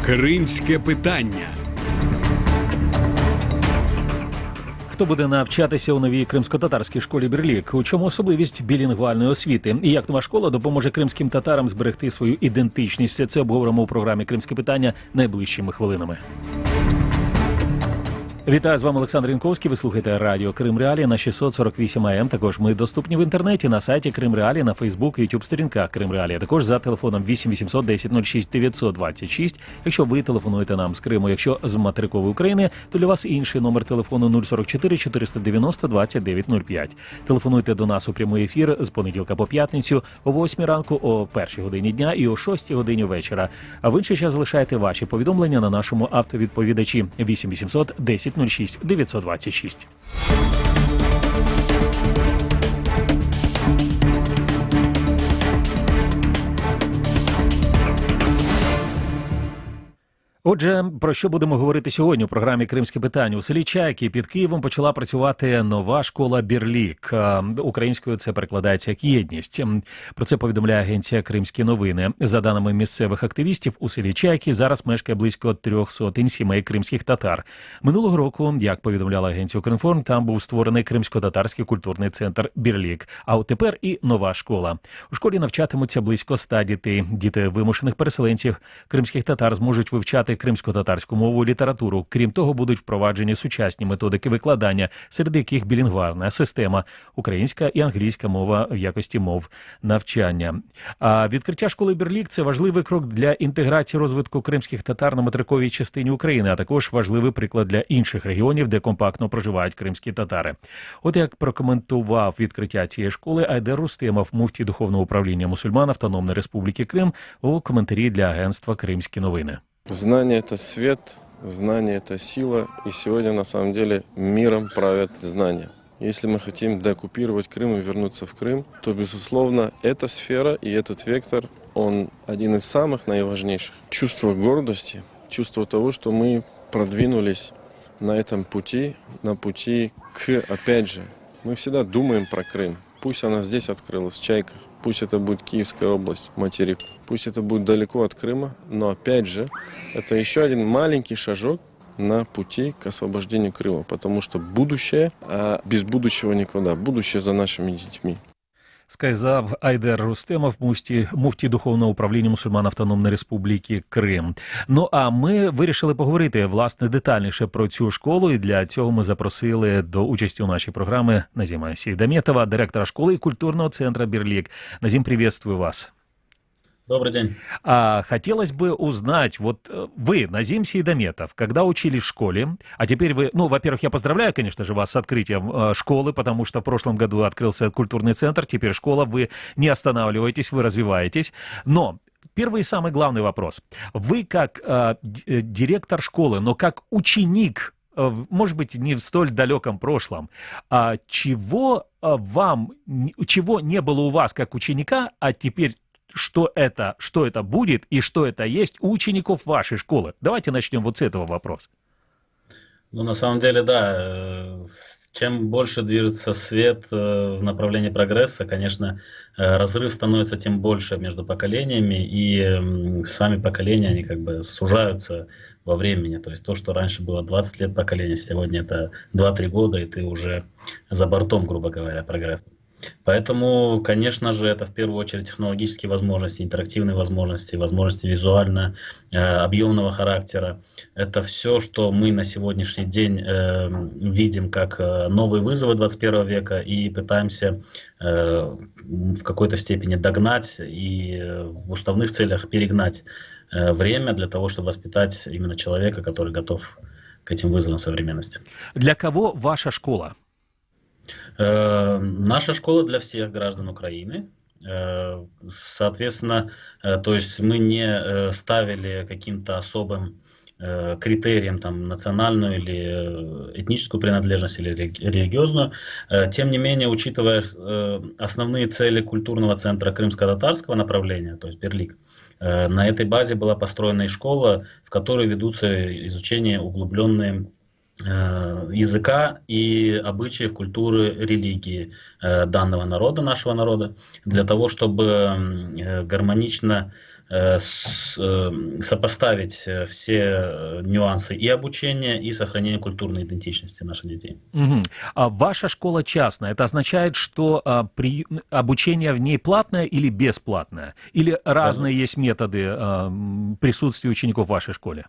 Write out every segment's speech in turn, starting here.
Кримське питання. Хто буде навчатися у новій кримсько-татарській школі «Бірлік»? У чому особливість білінгвальної освіти? І як нова школа допоможе кримським татарам зберегти свою ідентичність? Все це обговоримо у програмі «Кримське питання» найближчими хвилинами. Вітаю, з вами Олександр Янковський. Ви слухаєте радіо Крим Реалії на 648 АМ. Також ми доступні в інтернеті на сайті Крим Реалії, на Фейсбук і Ютуб сторінках Крим Реалії. Також за телефоном 8 800 10 06 926. Якщо ви телефонуєте нам з Криму, якщо з материкової України, то для вас інший номер телефону 044 490 2905. Телефонуйте до нас у прямий ефір з понеділка по п'ятницю о 8 ранку, о 1 годині дня і о 6 годині вечора. А в інший час залишайте ваші повідомлення на нашому автовідповідачі 8 800 10 06 926. Отже, про що будемо говорити сьогодні у програмі «Кримське питання»? У селі Чайки під Києвом почала працювати нова школа «Бірлік». Українською це перекладається як «єдність». Про це повідомляє агенція «Кримські новини». За даними місцевих активістів, у селі Чайки зараз мешкає близько 300 сімей кримських татар. Минулого року, як повідомляла агенція «Укрінформ», там був створений Кримсько-татарський культурний центр «Бірлік». А от тепер і нова школа. У школі навчатимуться близько 100 дітей. Діти вимушених переселенців кримських татар зможуть вивчати кримсько-татарську мову і літературу. Крім того, будуть впроваджені сучасні методики викладання, серед яких білінгвальна система, українська і англійська мова в якості мов навчання. А відкриття школи «Бірлік» – це важливий крок для інтеграції розвитку кримських татар на материковій частині України, а також важливий приклад для інших регіонів, де компактно проживають кримські татари. От як прокоментував відкриття цієї школи Айдер Рустемов, муфтій Духовного управління мусульман Автономної Республіки Крим, у коментарі для агентства «Кримські новини». Знание – это свет, знание – это сила, и сегодня на самом деле миром правят знания. Если мы хотим деоккупировать Крым и вернуться в Крым, то, безусловно, эта сфера и этот вектор, он один из самых наиважнейших. Чувство гордости, чувство того, что мы продвинулись на этом пути, на пути к, опять же, мы всегда думаем про Крым. Пусть она здесь открылась, в Чайках, пусть это будет Киевская область, материк, пусть это будет далеко от Крыма, но опять же, это еще один маленький шажок на пути к освобождению Крыма, потому что будущее, а без будущего никуда, будущее за нашими детьми. Сказав Айдер Рустемов, муфтій Духовного управління мусульман Автономної Республіки Крим. Ну а ми вирішили поговорити, власне, детальніше про цю школу, і для цього ми запросили до участі у нашій програмі Назима Сейдаметова, директора школи і культурного центра «Бірлік». Назим, приветствую вас. Добрый день. Хотелось бы узнать, вот вы, Назим Сейдаметов, когда учились в школе, а теперь вы, ну, во-первых, я поздравляю, конечно же, вас с открытием школы, потому что в прошлом году открылся культурный центр, теперь школа, вы не останавливаетесь, вы развиваетесь, но первый и самый главный вопрос. Вы как директор школы, но как ученик, может быть, не в столь далеком прошлом, чего не было у вас как ученика, а теперь что это будет и что это есть у учеников вашей школы? Давайте начнем вот с этого вопроса. Ну, на самом деле, да, чем больше движется свет в направлении прогресса, конечно, разрыв становится тем больше между поколениями, и сами поколения, они как бы сужаются во времени. То есть то, что раньше было 20 лет поколения, сегодня это 2-3 года, и ты уже за бортом, грубо говоря, прогресса. Поэтому, конечно же, это в первую очередь технологические возможности, интерактивные возможности, возможности визуально объемного характера. Это все, что мы на сегодняшний день видим как новые вызовы 21 века и пытаемся в какой-то степени догнать и в уставных целях перегнать время для того, чтобы воспитать именно человека, который готов к этим вызовам современности. Для кого ваша школа? Наша школа для всех граждан Украины. Соответственно, то есть мы не ставили каким-то особым критерием там, национальную или этническую принадлежность или религиозную. Тем не менее, учитывая основные цели культурного центра крымско-татарского направления, то есть «Бірлік», на этой базе была построена и школа, в которой ведутся изучение углубленные языка и обычаев, культуры, религии данного народа, нашего народа, для того, чтобы гармонично сопоставить все нюансы и обучения, и сохранения культурной идентичности наших детей. Мгм. А ваша школа частная. Это означает, что обучение в ней платное или бесплатное? Или разные есть методы присутствия учеников в вашей школе?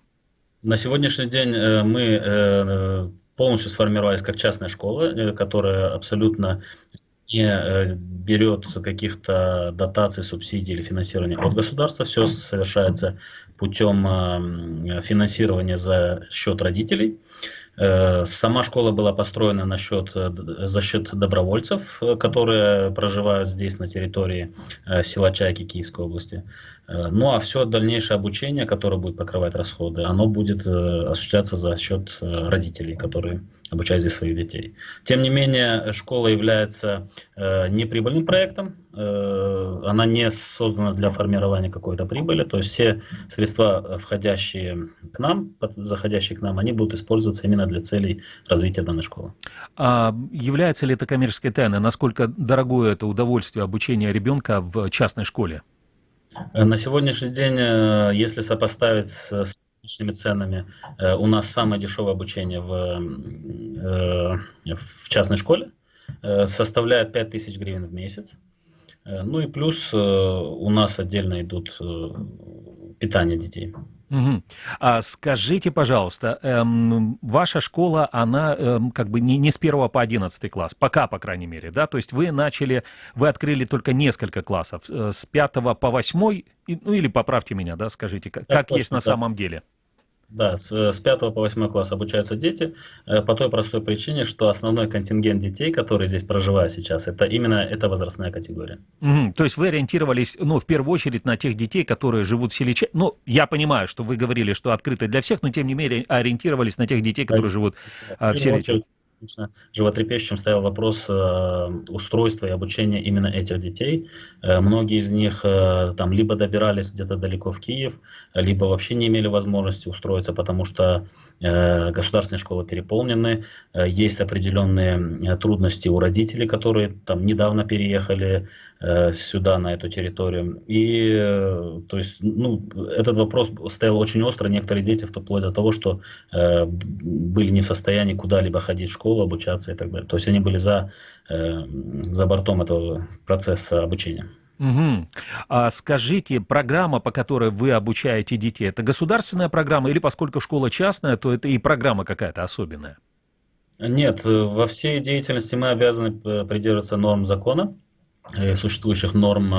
На сегодняшний день мы полностью сформировались как частная школа, которая абсолютно не берет каких-то дотаций, субсидий или финансирования от государства. Все совершается путем финансирования за счет родителей. Сама школа была построена за счет добровольцев, которые проживают здесь, на территории села Чайки Киевской области. Ну а все дальнейшее обучение, которое будет покрывать расходы, оно будет осуществляться за счет родителей, которые обучают здесь своих детей. Тем не менее, школа является неприбыльным проектом, она не создана для формирования какой-то прибыли, то есть все средства, входящие к нам, заходящие к нам, они будут использоваться именно для целей развития данной школы. А является ли это коммерческой тайной? Насколько дорогое это удовольствие обучения ребенка в частной школе? На сегодняшний день, если сопоставить с рыночными ценами, у нас самое дешевое обучение в частной школе составляет 5000 гривен в месяц. Ну и плюс у нас отдельно идут питание детей. Угу. А скажите, пожалуйста, ваша школа, она как бы не с 1 по 11 класс, пока, по крайней мере, да? То есть вы открыли только несколько классов, с 5 по 8, ну или поправьте меня, да, скажите, как есть на самом деле? Да, с 5 по 8 класс обучаются дети по той простой причине, что основной контингент детей, которые здесь проживают сейчас, это именно эта возрастная категория. Угу. То есть вы ориентировались, ну, в первую очередь на тех детей, которые живут в селе. Ну, я понимаю, что вы говорили, что открыто для всех, но тем не менее ориентировались на тех детей, которые живут в селе. Животрепещущим стоял вопрос устройства и обучения именно этих детей. Многие из них там либо добирались где-то далеко в Киев, либо вообще не имели возможности устроиться, потому что государственные школы переполнены, есть определенные трудности у родителей, которые там недавно переехали сюда, на эту территорию. И то есть, ну, этот вопрос стоял очень остро. Некоторые дети вплоть до того, что были не в состоянии куда-либо ходить в школу, обучаться и так далее. То есть они были за бортом этого процесса обучения. Угу. А скажите, программа, по которой вы обучаете детей, это государственная программа или, поскольку школа частная, то это и программа какая-то особенная? Нет, во всей деятельности мы обязаны придерживаться норм закона, существующих норм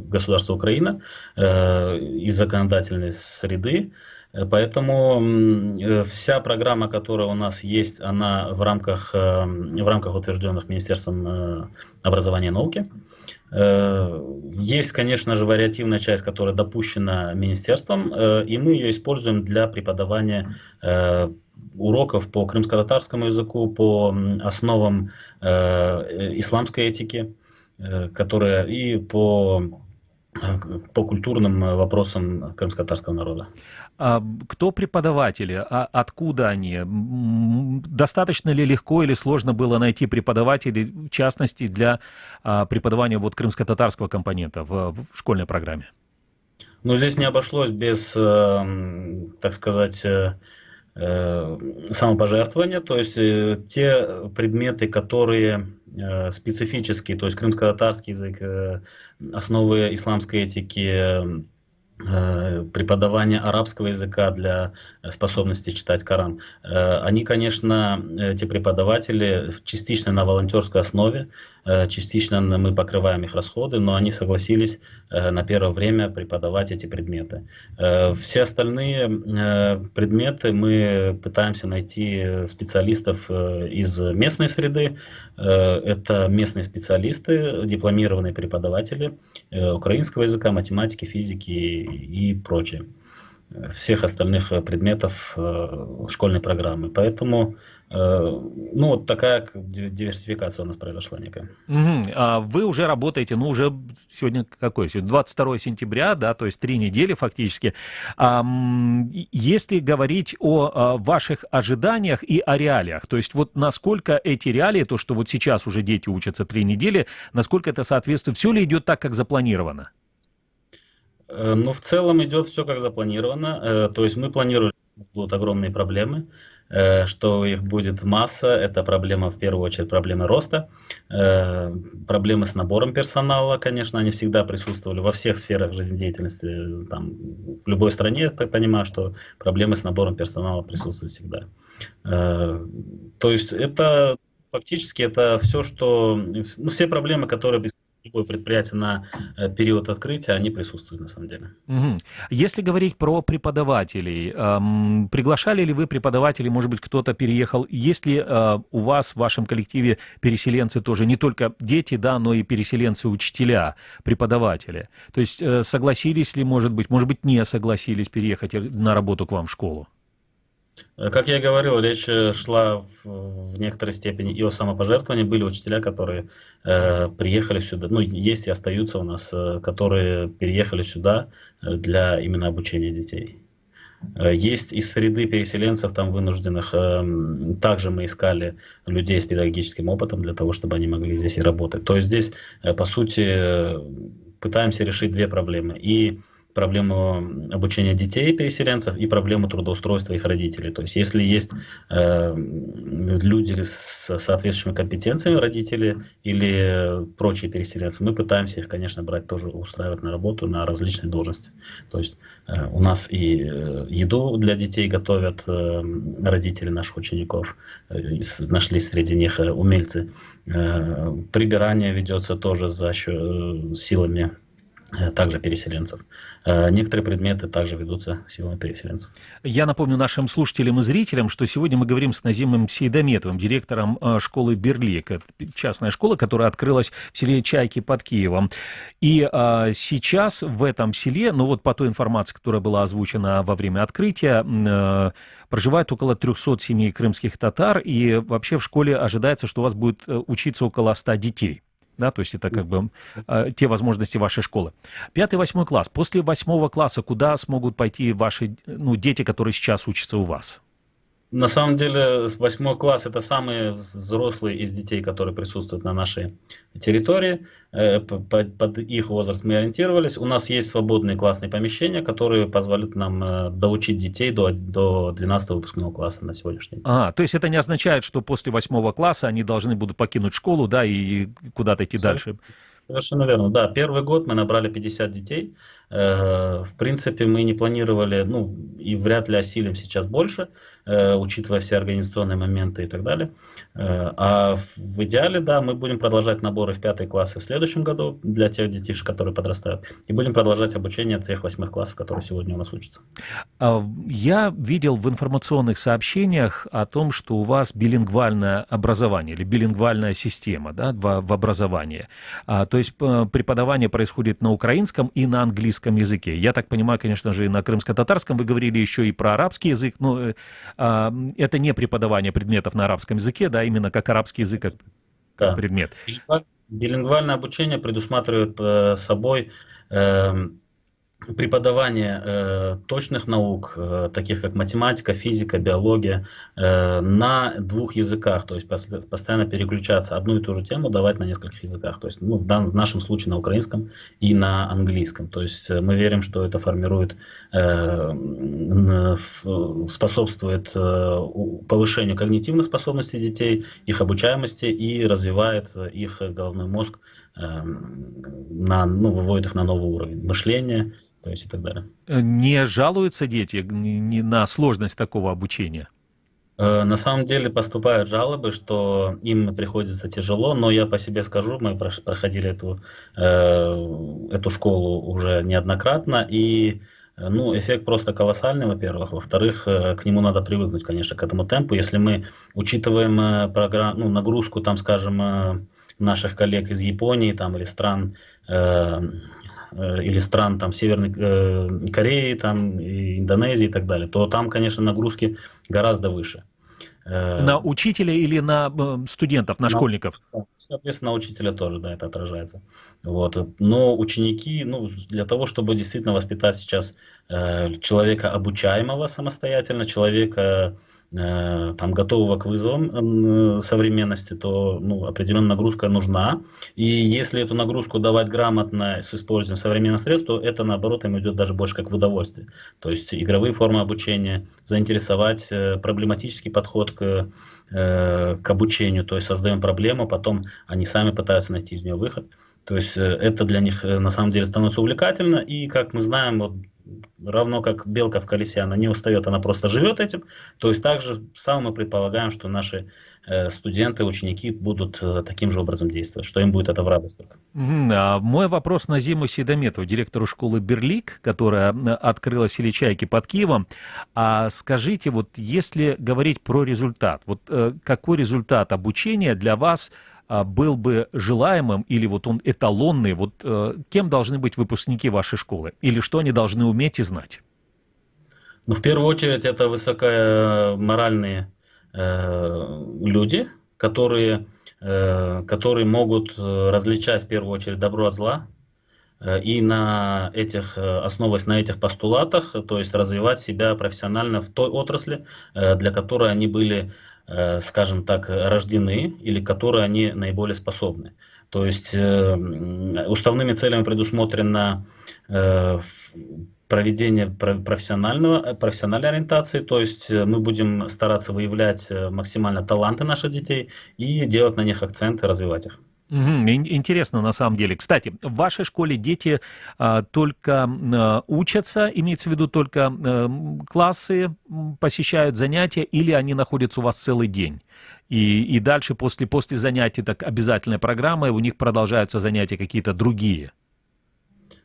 государства Украина и законодательной среды. Поэтому вся программа, которая у нас есть, она в рамках утвержденных Министерством образования и науки. Есть, конечно же, вариативная часть, которая допущена министерством, и мы ее используем для преподавания уроков по крымско-татарскому языку, по основам исламской этики, которые и по культурным вопросам крымско-татарского народа. А кто преподаватели? Откуда они? Достаточно ли легко или сложно было найти преподавателей, в частности, для преподавания вот крымско-татарского компонента в школьной программе? Ну, здесь не обошлось без, так сказать, самопожертвования, то есть те предметы, которые специфические, то есть крымско-татарский язык, основы исламской этики, преподавание арабского языка для способности читать Коран. Они, конечно, эти преподаватели частично на волонтерской основе, частично мы покрываем их расходы, но они согласились на первое время преподавать эти предметы. Все остальные предметы мы пытаемся найти специалистов из местной среды. Это местные специалисты, дипломированные преподаватели украинского языка, математики, физики и прочее. всех остальных предметов школьной программы. Поэтому ну, вот такая диверсификация у нас произошла некая. Мгм. А вы уже работаете, ну, уже сегодня какое? Сегодня 22 сентября, да, то есть 3 недели фактически. Если говорить о ваших ожиданиях и о реалиях, то есть вот насколько эти реалии, то, что вот сейчас уже дети учатся 3 недели, насколько это соответствует, все ли идет так, как запланировано? Ну, в целом идет все как запланировано. То есть мы планируем, что у нас будут огромные проблемы, что их будет масса. Это проблема, в первую очередь, проблемы роста. Проблемы с набором персонала, конечно, они всегда присутствовали во всех сферах жизнедеятельности. Там, в любой стране, я так понимаю, что проблемы с набором персонала присутствуют всегда. То есть это фактически это все, что... Ну, все проблемы, которые любое предприятие на период открытия, они присутствуют на самом деле. Мгм. Если говорить про преподавателей, приглашали ли вы преподавателей, может быть, кто-то переехал? Есть ли у вас в вашем коллективе переселенцы тоже, не только дети, да, но и переселенцы-учителя, преподаватели? То есть согласились ли, может быть, не согласились переехать на работу к вам в школу? Как я и говорил, речь шла в некоторой степени и о самопожертвовании. Были учителя, которые приехали сюда, ну, есть и остаются у нас, которые переехали сюда для именно обучения детей. Есть из среды переселенцев там вынужденных, также мы искали людей с педагогическим опытом для того, чтобы они могли здесь и работать. То есть здесь, по сути, пытаемся решить две проблемы. И проблему обучения детей переселенцев и проблему трудоустройства их родителей. То есть если есть люди с соответствующими компетенциями, родители или прочие переселенцы, мы пытаемся их, конечно, брать тоже, устраивать на работу на различные должности. То есть у нас и еду для детей готовят родители наших учеников, нашли среди них умельцы. Прибирание ведется тоже за счет силами также переселенцев. Некоторые предметы также ведутся силами переселенцев. Я напомню нашим слушателям и зрителям, что сегодня мы говорим с Назимом Сейдометовым, директором школы «Берлик». Это частная школа, которая открылась в селе Чайки под Киевом. И сейчас в этом селе, ну вот по той информации, которая была озвучена во время открытия, проживает около 300 семей крымских татар, и вообще в школе ожидается, что у вас будет учиться около 100 детей. Да, то есть это как бы те возможности вашей школы. 5-8 класс. После 8 класса куда смогут пойти ваши дети, которые сейчас учатся у вас? На самом деле, 8 класс – это самые взрослые из детей, которые присутствуют на нашей территории. Под их возраст мы ориентировались. У нас есть свободные классные помещения, которые позволят нам доучить детей до 12 выпускного класса на сегодняшний день. То есть это не означает, что после 8 класса они должны будут покинуть школу, да, и куда-то идти дальше? Совершенно верно. Да, первый год мы набрали 50 детей. В принципе, мы не планировали, ну, и вряд ли осилим сейчас больше, учитывая все организационные моменты и так далее. А в идеале, да, мы будем продолжать наборы в 5 классы в следующем году для тех детишек, которые подрастают. И будем продолжать обучение тех 8 классов, которые сегодня у нас учатся. Я видел в информационных сообщениях о том, что у вас билингвальное образование или билингвальная система, да, в образовании. То есть преподавание происходит на украинском и на английском языке. Я так понимаю, конечно же, и на крымско-татарском. Вы говорили еще и про арабский язык, но это не преподавание предметов на арабском языке, да, именно как арабский язык как предмет. Билингвальное обучение предусматривает собой преподавание точных наук, таких как математика, физика, биология, на 2 языках, то есть постоянно переключаться, одну и ту же тему давать на нескольких языках, то есть ну, в нашем случае на украинском и на английском. То есть мы верим, что это формирует, способствует повышению когнитивных способностей детей, их обучаемости и развивает их головной мозг, выводит их на новый уровень мышления, то есть и так далее. Не жалуются дети на сложность такого обучения? На самом деле поступают жалобы, что им приходится тяжело, но я по себе скажу, мы проходили эту школу уже неоднократно, и эффект просто колоссальный, во-первых. Во-вторых, к нему надо привыкнуть, конечно, к этому темпу. Если мы учитываем нагрузку, там, скажем, наших коллег из Японии там, или стран или стран там, Северной Кореи, там, и Индонезии и так далее, то там, конечно, нагрузки гораздо выше. На учителя или на студентов, на школьников? Соответственно, на учителя тоже, да, это отражается. Вот. Но ученики, ну, для того, чтобы действительно воспитать сейчас человека обучаемого самостоятельно, человека там, готового к вызовам современности, то ну, определенная нагрузка нужна. И если эту нагрузку давать грамотно с использованием современных средств, то это, наоборот, им идет даже больше как в удовольствие. То есть игровые формы обучения, заинтересовать, проблематический подход к обучению, то есть создаем проблему, потом они сами пытаются найти из нее выход. То есть это для них на самом деле становится увлекательно, и, как мы знаем, вот, равно как белка в колесе, она не устает, она просто живет этим. То есть также мы предполагаем, что наши студенты, ученики будут таким же образом действовать, что им будет это в радость только. Мой вопрос Назиму Сейдометову, директору школы «Берлик», которая открыла в селе Чайки под Киевом. Скажите, вот если говорить про результат, вот какой результат обучения для вас был бы желаемым, или вот он эталонный, вот кем должны быть выпускники вашей школы, или что они должны уметь и знать? Ну, в первую очередь, это высокоморальные люди, которые могут различать в первую очередь добро от зла, и основываясь на этих постулатах, то есть развивать себя профессионально в той отрасли, для которой они были, скажем так, рождены, или к которой они наиболее способны. То есть уставными целями предусмотрено проведение профессиональной ориентации, то есть мы будем стараться выявлять максимально таланты наших детей и делать на них акценты, развивать их. Интересно, на самом деле. Кстати, в вашей школе дети только учатся, имеется в виду только классы, посещают занятия, или они находятся у вас целый день? И дальше, после занятий, так обязательная программа, и у них продолжаются занятия какие-то другие?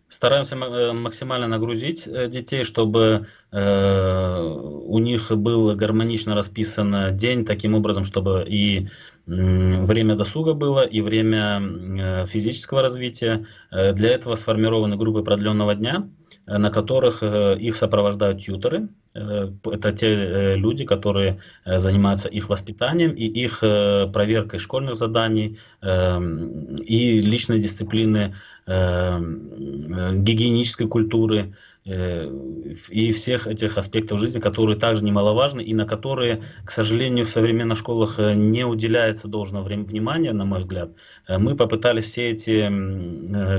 Стараемся максимально нагрузить детей, чтобы у них был гармонично расписан день, таким образом, чтобы и время досуга было, и время физического развития. Для этого сформированы группы продленного дня, на которых их сопровождают тьюторы. Это те люди, которые занимаются их воспитанием и их проверкой школьных заданий и личной дисциплины, гигиенической культуры и всех этих аспектов жизни, которые также немаловажны и на которые, к сожалению, в современных школах не уделяется должного внимания, на мой взгляд. Мы попытались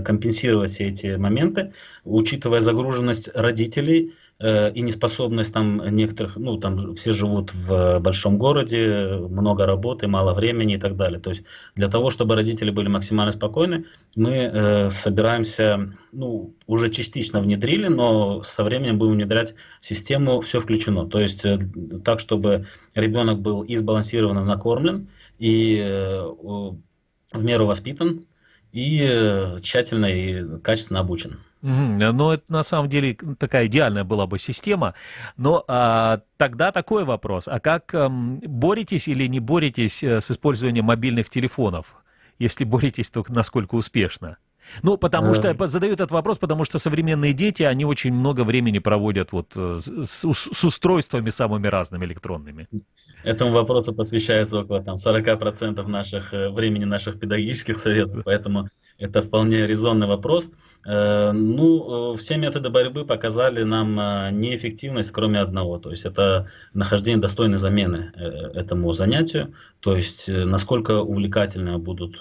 компенсировать все эти моменты, учитывая загруженность родителей и неспособность там некоторых, ну там все живут в большом городе, много работы, мало времени и так далее. То есть для того, чтобы родители были максимально спокойны, мы собираемся, ну уже частично внедрили, но со временем будем внедрять систему «Все включено». То есть так, чтобы ребенок был и сбалансированно накормлен, и в меру воспитан, и тщательно и качественно обучен. Ну, это на самом деле такая идеальная была бы система. Но тогда такой вопрос. А как боретесь или не боретесь с использованием мобильных телефонов? Если боретесь, то насколько успешно? Ну, потому что задаю этот вопрос, потому что современные дети, они очень много времени проводят вот с устройствами самыми разными электронными. Этому вопросу посвящается около 40% времени наших педагогических советов, поэтому это вполне резонный вопрос. Ну, все методы борьбы показали нам неэффективность, кроме одного, то есть это нахождение достойной замены этому занятию, то есть насколько увлекательны будут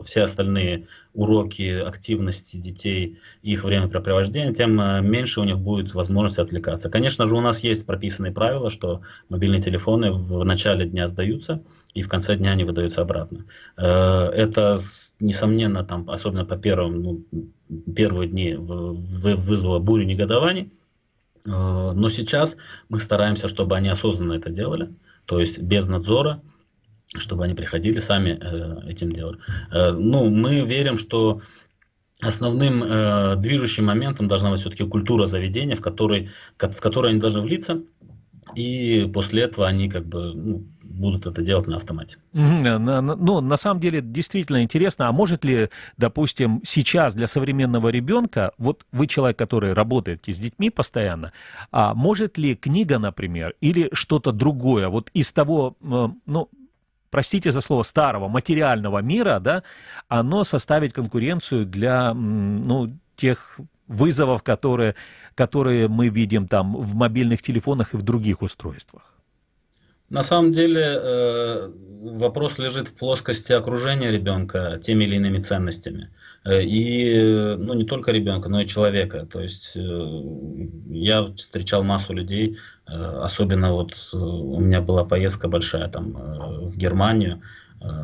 все остальные уроки, активности детей, их времяпрепровождения, тем меньше у них будет возможности отвлекаться. Конечно же, у нас есть прописанные правила, что мобильные телефоны в начале дня сдаются, и в конце дня они выдаются обратно. Это, несомненно, там, особенно по первые дни вызвало бурю негодований, но сейчас мы стараемся, чтобы они осознанно это делали, то есть без надзора, чтобы они приходили сами этим делали. Ну, мы верим, что основным движущим моментом должна быть все-таки культура заведения, в которой они должны влиться. и после этого они как бы будут это делать на автомате. Ну, на самом деле, действительно интересно, а может ли, допустим, сейчас для современного ребенка, вот вы человек, который работаете с детьми постоянно, а может ли книга, например, или что-то другое, вот из того, ну, простите за слово, старого материального мира, да, оно составить конкуренцию для, ну, тех вызовов, которые мы видим там в мобильных телефонах и в других устройствах? На самом деле вопрос лежит в плоскости окружения ребенка теми или иными ценностями. И ну, не только ребенка, но и человека. То есть я встречал массу людей, особенно вот у меня была поездка большая там, в Германию.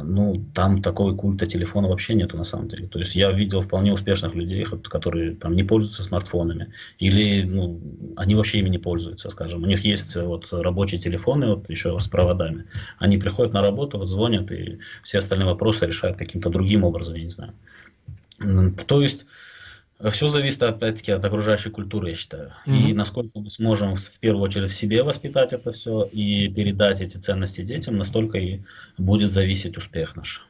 Ну, там такого культа телефона вообще нету на самом деле. То есть я видел вполне успешных людей, которые там не пользуются смартфонами. Или ну, они вообще ими не пользуются, скажем. У них есть вот рабочие телефоны, вот еще с проводами. Они приходят на работу, вот звонят, и все остальные вопросы решают каким-то другим образом, я не знаю. То есть все зависит, опять-таки, от окружающей культуры, я считаю. И насколько мы сможем, в первую очередь, в себе воспитать это все и передать эти ценности детям, настолько и будет зависеть успех наш.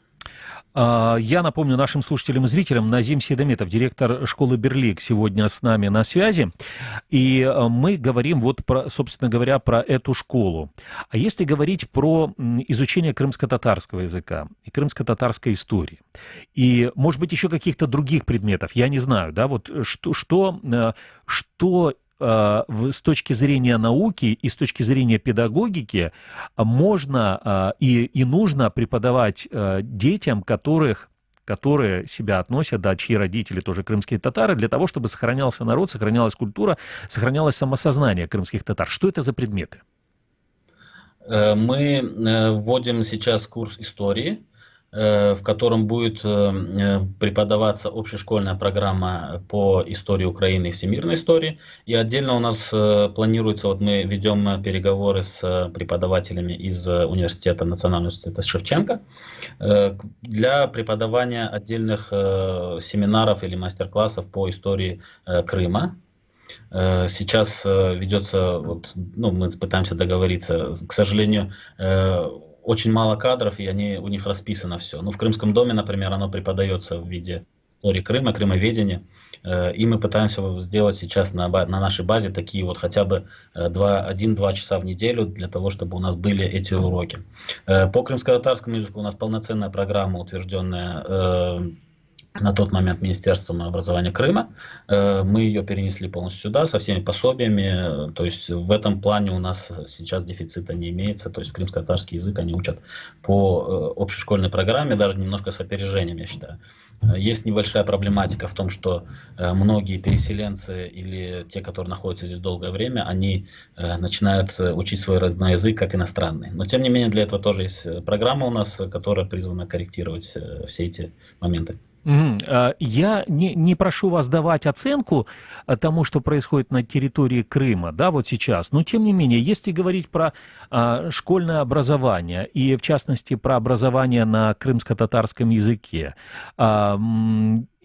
Я напомню нашим слушателям и зрителям, Назим Сейдометов, директор школы Берлик, сегодня с нами на связи. И мы говорим, вот, собственно говоря, про эту школу. А если говорить про изучение крымско-татарского языка и крымско-татарской истории, и, может быть, еще каких-то других предметов, я не знаю, да, вот что с точки зрения науки и с точки зрения педагогики можно и нужно преподавать детям, которые себя относят, да, чьи родители тоже крымские татары, для того, чтобы сохранялся народ, сохранялась культура, сохранялось самосознание крымских татар. Что это за предметы? Мы вводим сейчас курс истории, в котором будет преподаваться общешкольная программа по истории Украины и всемирной истории. И отдельно у нас планируется, вот мы ведем переговоры с преподавателями из университета, Национального университета Шевченко, для преподавания отдельных семинаров или мастер-классов по истории Крыма. Сейчас ведется, вот, ну, мы пытаемся договориться, к сожалению, очень мало кадров, и у них расписано все. Ну, в Крымском доме, например, оно преподается в виде истории Крыма, крымоведения. И мы пытаемся сделать сейчас на нашей базе такие вот хотя бы 1-2 часа в неделю для того, чтобы у нас были эти уроки. По крымско-татарскому языку у нас полноценная программа, утвержденная на тот момент Министерством образования Крыма. Мы ее перенесли полностью сюда со всеми пособиями. То есть в этом плане у нас сейчас дефицита не имеется. То есть крымско-татарский язык они учат по общешкольной программе, даже немножко с опережением, я считаю. Есть небольшая проблематика в том, что многие переселенцы или те, которые находятся здесь долгое время, они начинают учить свой родной язык как иностранный. Но тем не менее для этого тоже есть программа у нас, которая призвана корректировать все эти моменты. Я не прошу вас давать оценку тому, что происходит на территории Крыма, да, вот сейчас, но тем не менее, если говорить про школьное образование и, в частности, про образование на крымско-татарском языке,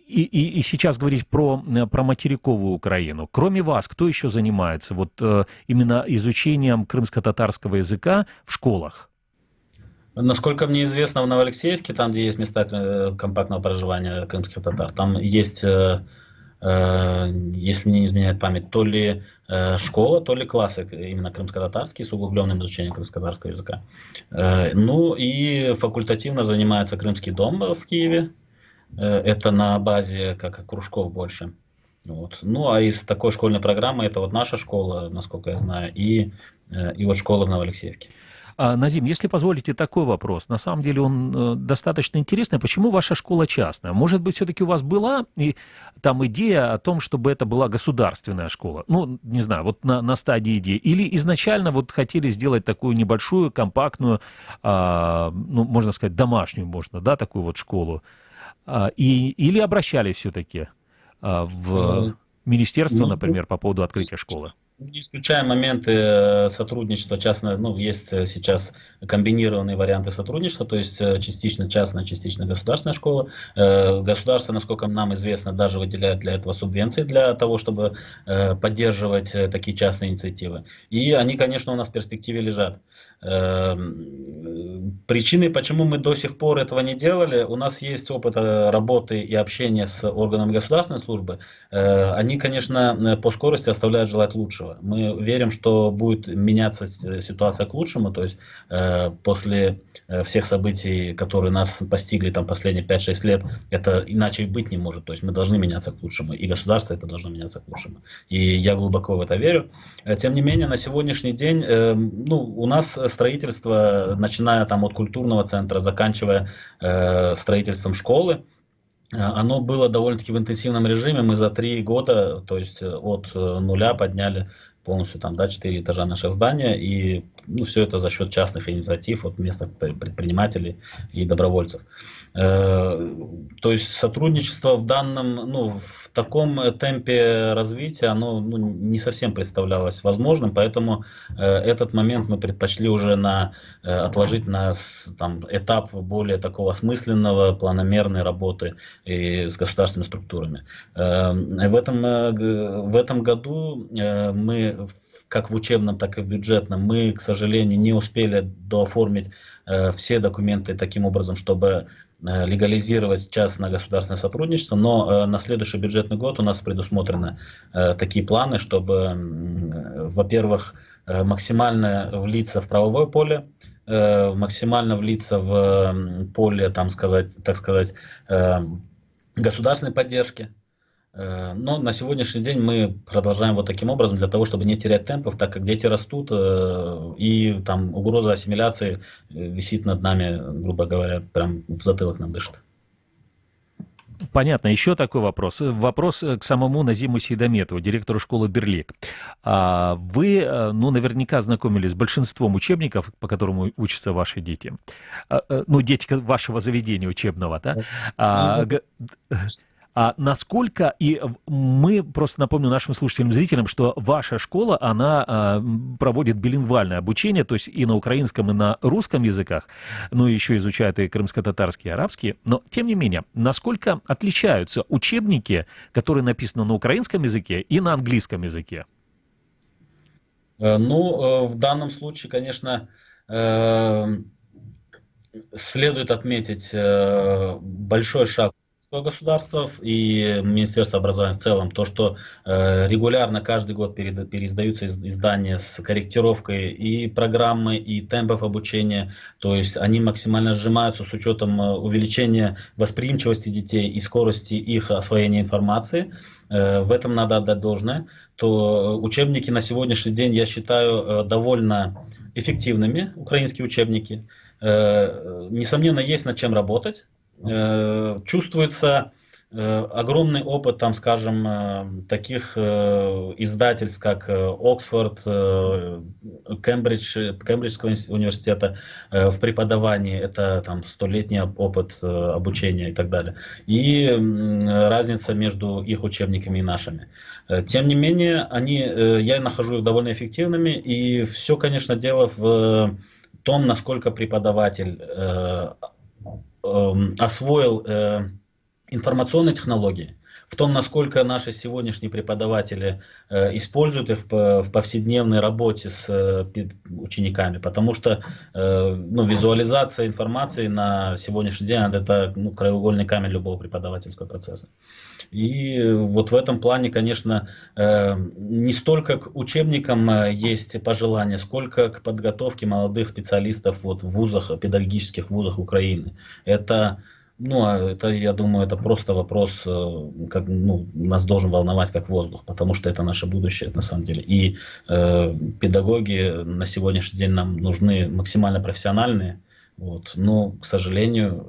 и сейчас говорить про материковую Украину, кроме вас, кто еще занимается вот именно изучением крымско-татарского языка в школах? Насколько мне известно, в Новоалексеевке, там, где есть места компактного проживания крымских татар, там есть, если мне не изменяет память, то ли школа, то ли классы именно крымско-татарские с углубленным изучением крымско-татарского языка. Ну и факультативно занимается Крымский дом в Киеве. Это на базе как кружков больше. Вот. Ну а из такой школьной программы это вот наша школа, насколько я знаю, и вот школа в Новоалексеевке. Назим, если позволите такой вопрос, на самом деле он достаточно интересный. Почему ваша школа частная? Может быть, все-таки у вас была там идея о том, чтобы это была государственная школа? Ну, не знаю, вот на стадии идеи. Или изначально вот хотели сделать такую небольшую, компактную, ну, можно сказать, домашнюю, можно, да, такую вот школу? Или обращались все-таки в министерство, например, по поводу открытия школы? Не исключаем моменты сотрудничества частно, ну, есть сейчас комбинированные варианты сотрудничества, то есть частично частная, частично государственная школа. Государство, насколько нам известно, даже выделяет для этого субвенции для того, чтобы поддерживать такие частные инициативы. И они, конечно, у нас в перспективе лежат. Причины, почему мы до сих пор этого не делали, у нас есть опыт работы и общения с органами государственной службы. Они, конечно, по скорости оставляют желать лучшего. Мы верим, что будет меняться ситуация к лучшему, то есть после всех событий, которые нас постигли там последние 5-6 лет, это иначе и быть не может. То есть мы должны меняться к лучшему, и государство это должно меняться к лучшему. И я глубоко в это верю. Тем не менее, на сегодняшний день ну, у нас строительство, начиная там от культурного центра, заканчивая строительством школы, оно было довольно-таки в интенсивном режиме. Мы за 3 года, то есть от нуля подняли полностью там, да, 4 этажа нашего здания. И ну, все это за счет частных инициатив от местных предпринимателей и добровольцев. То есть сотрудничество в данном, ну, в таком темпе развития, оно ну, не совсем представлялось возможным, поэтому этот момент мы предпочли уже отложить на там, этап более такого осмысленного, планомерной работы с государственными структурами. В этом году мы, как в учебном, так и в бюджетном, мы, к сожалению, не успели дооформить все документы таким образом, чтобы легализировать частно-государственное сотрудничество, но на следующий бюджетный год у нас предусмотрены такие планы, чтобы, во-первых, максимально влиться в правовое поле, максимально влиться в поле, так сказать, государственной поддержки. Но на сегодняшний день мы продолжаем вот таким образом, для того, чтобы не терять темпов, так как дети растут, и там угроза ассимиляции висит над нами, грубо говоря, прям в затылок нам дышит. Понятно. Еще такой вопрос. Вопрос к самому Назиму Сейдометову, директору школы «Берлик». Вы, ну, наверняка знакомились с большинством учебников, по которым учатся ваши дети. Ну, дети вашего заведения учебного, да? Насколько, и мы просто напомню нашим слушателям и зрителям, что ваша школа, она проводит билингвальное обучение, то есть и на украинском, и на русском языках, ну и еще изучают и крымско-татарский, и арабский, но тем не менее, насколько отличаются учебники, которые написаны на украинском языке и на английском языке? Ну, в данном случае, конечно, следует отметить большой шаг государства и Министерства образования в целом, то, что регулярно каждый год переиздаются издания с корректировкой и программы, и темпов обучения, то есть они максимально сжимаются с учетом увеличения восприимчивости детей и скорости их освоения информации. В этом надо отдать должное. То учебники на сегодняшний день, я считаю, довольно эффективными, украинские учебники. Несомненно, есть над чем работать. Чувствуется огромный опыт, там, скажем, таких издательств, как Оксфорд, Кембриджского университета в преподавании. Это там 100-летний опыт обучения и так далее. И разница между их учебниками и нашими. Тем не менее, я нахожу их довольно эффективными. И все, конечно, дело в том, насколько преподаватель освоил информационные технологии, в том, насколько наши сегодняшние преподаватели используют их в повседневной работе с учениками, потому что ну, визуализация информации на сегодняшний день это ну, краеугольный камень любого преподавательского процесса. И вот в этом плане, конечно, не столько к учебникам есть пожелания, сколько к подготовке молодых специалистов вот в вузах, педагогических вузах Украины. Это, я думаю, это просто вопрос, нас должен волновать как воздух, потому что это наше будущее на самом деле. И педагоги на сегодняшний день нам нужны максимально профессиональные. Вот. Но, к сожалению,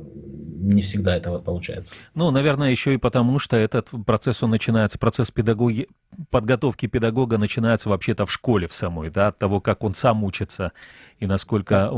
не всегда это получается. Ну, наверное, еще и потому, что этот процесс, он начинается, процесс подготовки педагога начинается вообще-то в школе в самой, да, от того, как он сам учится, и насколько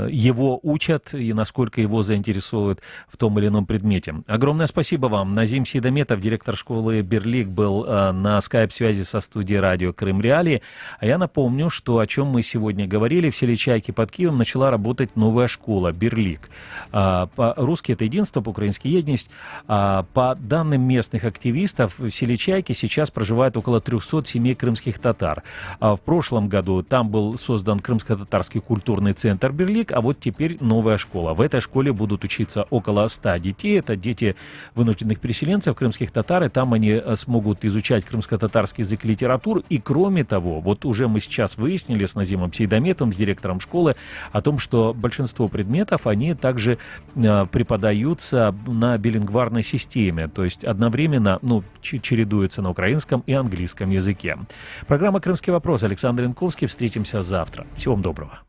его учат, и насколько его заинтересуют в том или ином предмете. Огромное спасибо вам. Назим Сейдаметов, директор школы «Берлик», был на скайп-связи со студией радио «Крым Реалии». А я напомню, что о чем мы сегодня говорили, в селе Чайки под Киевом начала работать новая школа «Берлик». По-русски это единство, по-украински едность. По данным местных активистов, в селе Чайки сейчас проживает около 300 семей крымских татар. В прошлом году там был создан крымско-татарский культурный центр «Берлик», а вот теперь новая школа. В этой школе будут учиться около 100 детей. Это дети вынужденных переселенцев, крымских татар, и там они смогут изучать крымско-татарский язык и литературу. И кроме того, вот уже мы сейчас выяснили с Назимом Сейдаметом, с директором школы, о том, что большинство предметов, они также преподаются на билингварной системе, то есть одновременно, чередуются на украинском и английском языке. Программа «Крымский вопрос». Александр Янковский. Встретимся завтра. Всего вам доброго.